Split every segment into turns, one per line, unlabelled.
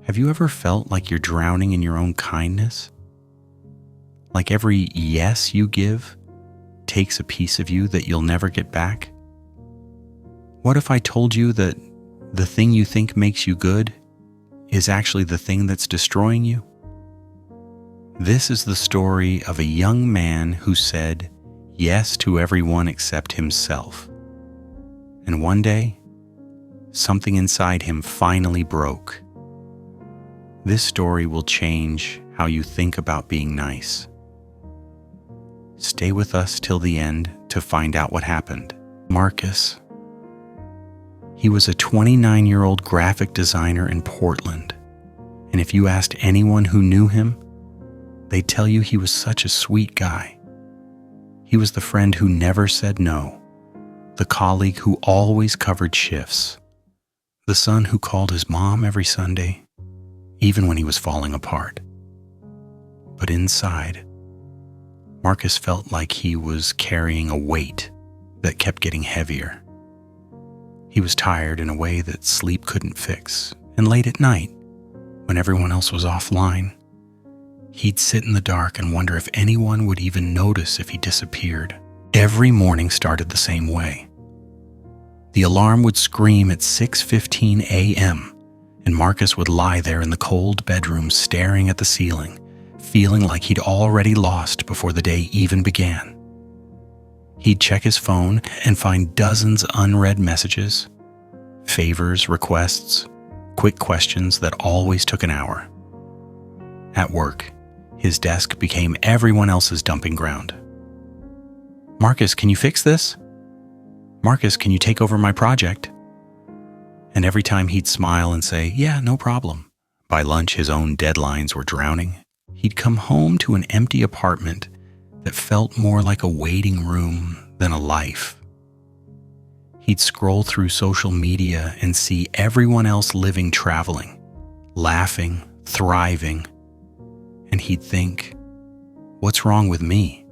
Have you ever felt like you're drowning in your own kindness? Like every yes you give takes a piece of you that you'll never get back? What if I told you that the thing you think makes you good is actually the thing that's destroying you? This is the story of a young man who said yes to everyone except himself. And one day, something inside him finally broke. This story will change how you think about being nice. Stay with us till the end to find out what happened. Marcus. He was a 29-year-old graphic designer in Portland, and if you asked anyone who knew him, they'd tell you he was such a sweet guy. He was the friend who never said no, the colleague who always covered shifts, the son who called his mom every Sunday, even when he was falling apart. But inside, Marcus felt like he was carrying a weight that kept getting heavier. He was tired in a way that sleep couldn't fix, and late at night, when everyone else was offline, he'd sit in the dark and wonder if anyone would even notice if he disappeared. Every morning started the same way. The alarm would scream at 6:15 a.m., and Marcus would lie there in the cold bedroom staring at the ceiling, feeling like he'd already lost before the day even began. He'd check his phone and find dozens unread messages, favors, requests, quick questions that always took an hour. At work, his desk became everyone else's dumping ground. Marcus, can you fix this? Marcus, can you take over my project? And every time he'd smile and say, yeah, no problem. By lunch, his own deadlines were drowning. He'd come home to an empty apartment that felt more like a waiting room than a life. He'd scroll through social media and see everyone else living, traveling, laughing, thriving, and he'd think, what's wrong with me?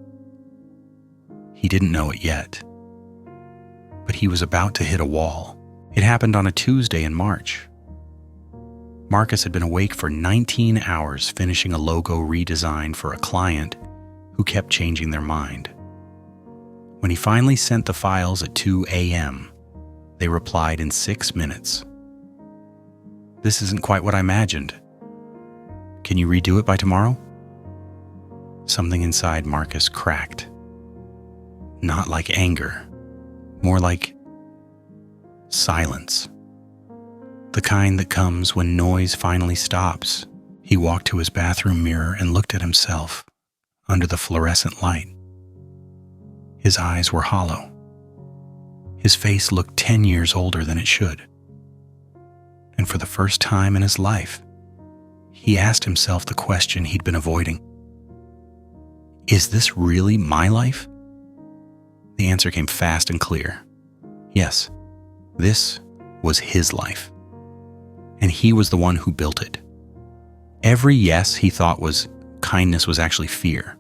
He didn't know it yet, but he was about to hit a wall. It happened on a Tuesday in March. Marcus had been awake for 19 hours finishing a logo redesign for a client who kept changing their mind. When he finally sent the files at 2 a.m., they replied in 6 minutes. This isn't quite what I imagined. Can you redo it by tomorrow? Something inside Marcus cracked. Not like anger, more like silence. The kind that comes when noise finally stops. He walked to his bathroom mirror and looked at himself under the fluorescent light. His eyes were hollow. His face looked 10 years older than it should. And for the first time in his life, he asked himself the question he'd been avoiding. Is this really my life? The answer came fast and clear. Yes, this was his life. And he was the one who built it. Every yes he thought was kindness was actually fear.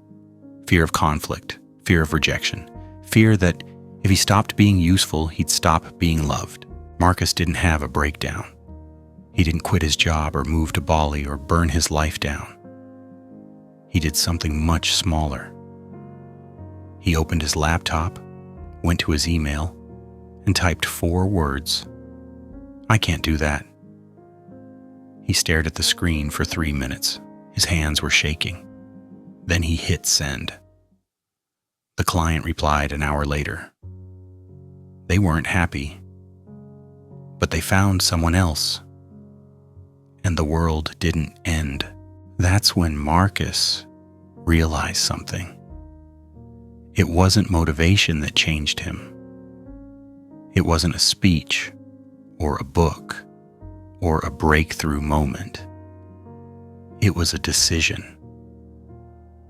Fear of conflict, fear of rejection, fear that if he stopped being useful, he'd stop being loved. Marcus didn't have a breakdown. He didn't quit his job or move to Bali or burn his life down. He did something much smaller. He opened his laptop, went to his email, and typed 4 words. I can't do that. He stared at the screen for 3 minutes. His hands were shaking. Then he hit send. The client replied an hour later. They weren't happy, but they found someone else. And the world didn't end. That's when Marcus realized something. It wasn't motivation that changed him. It wasn't a speech or a book or a breakthrough moment. It was a decision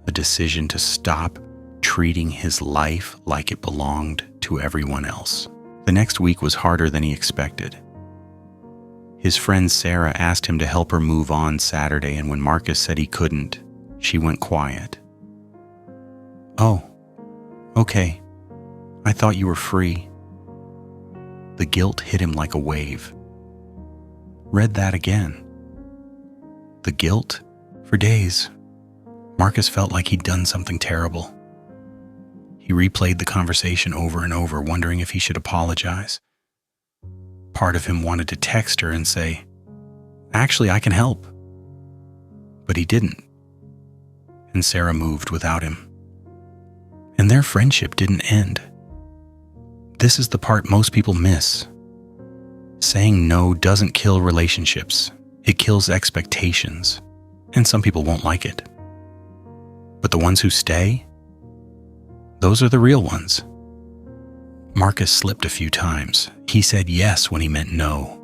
to stop treating his life like it belonged to everyone else. The next week was harder than he expected. His friend Sarah asked him to help her move on Saturday, and when Marcus said he couldn't, she went quiet. Oh, okay. I thought you were free. The guilt hit him like a wave. Read that again. the guilt. For days, Marcus felt like he'd done something terrible. He replayed the conversation over and over, wondering if he should apologize. Part of him wanted to text her and say, "Actually, I can help." But he didn't. And Sarah moved without him. And their friendship didn't end. This is the part most people miss. Saying no doesn't kill relationships. It kills expectations. And some people won't like it. But the ones who stay, those are the real ones. Marcus slipped a few times. He said yes when he meant no.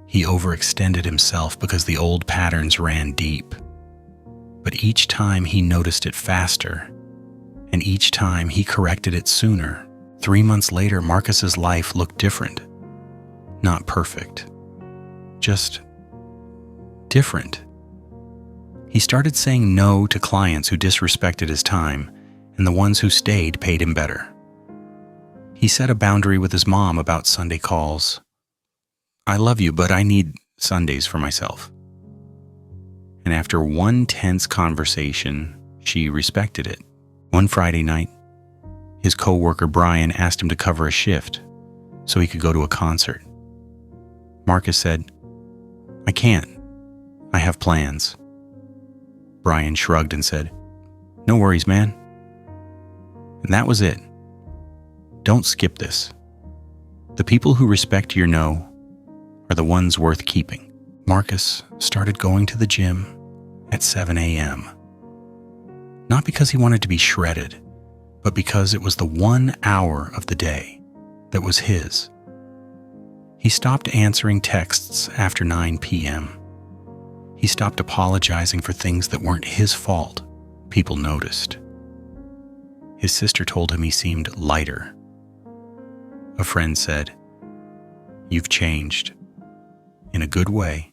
He overextended himself because the old patterns ran deep. But each time he noticed it faster, and each time he corrected it sooner. 3 months later, Marcus's life looked different. Not perfect, just different. He started saying no to clients who disrespected his time, and the ones who stayed paid him better. He set a boundary with his mom about Sunday calls. "I love you, but I need Sundays for myself." And after one tense conversation, she respected it. One Friday night, his coworker Brian asked him to cover a shift so he could go to a concert. Marcus said, "I can't. I have plans." Brian shrugged and said, "No worries, man." And that was it. Don't skip this. The people who respect your no are the ones worth keeping. Marcus started going to the gym at 7 a.m. Not because he wanted to be shredded, but because it was the 1 hour of the day that was his. He stopped answering texts after 9 p.m. He stopped apologizing for things that weren't his fault. People noticed. His sister told him he seemed lighter. A friend said, "You've changed. In a good way."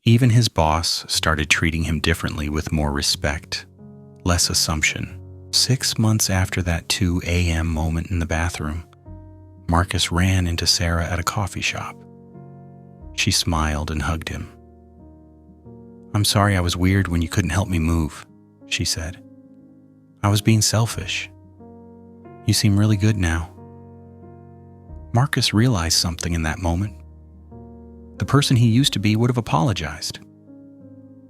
Even his boss started treating him differently with more respect, less assumption. 6 months after that 2 a.m. moment in the bathroom, Marcus ran into Sarah at a coffee shop. She smiled and hugged him. "I'm sorry I was weird when you couldn't help me move," she said. "I was being selfish. You seem really good now." Marcus realized something in that moment. The person he used to be would have apologized,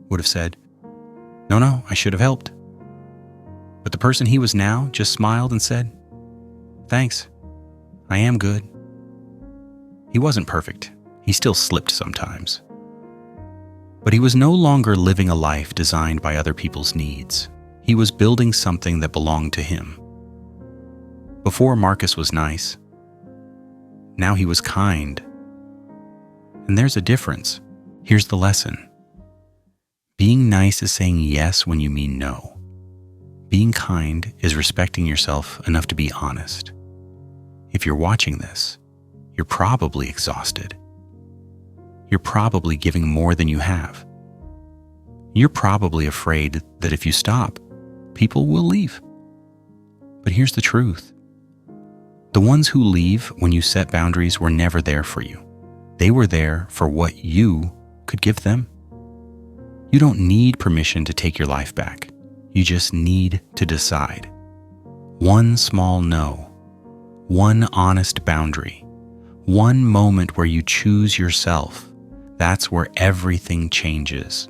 would have said, No, I should have helped." But the person he was now just smiled and said, "Thanks, I am good." He wasn't perfect. He still slipped sometimes. But he was no longer living a life designed by other people's needs. He was building something that belonged to him. Before, Marcus was nice. Now he was kind. And there's a difference. Here's the lesson. Being nice is saying yes when you mean no. Being kind is respecting yourself enough to be honest. If you're watching this, you're probably exhausted. You're probably giving more than you have. You're probably afraid that if you stop, people will leave. But here's the truth. The ones who leave when you set boundaries were never there for you. They were there for what you could give them. You don't need permission to take your life back. You just need to decide. One small no, one honest boundary, one moment where you choose yourself. That's where everything changes.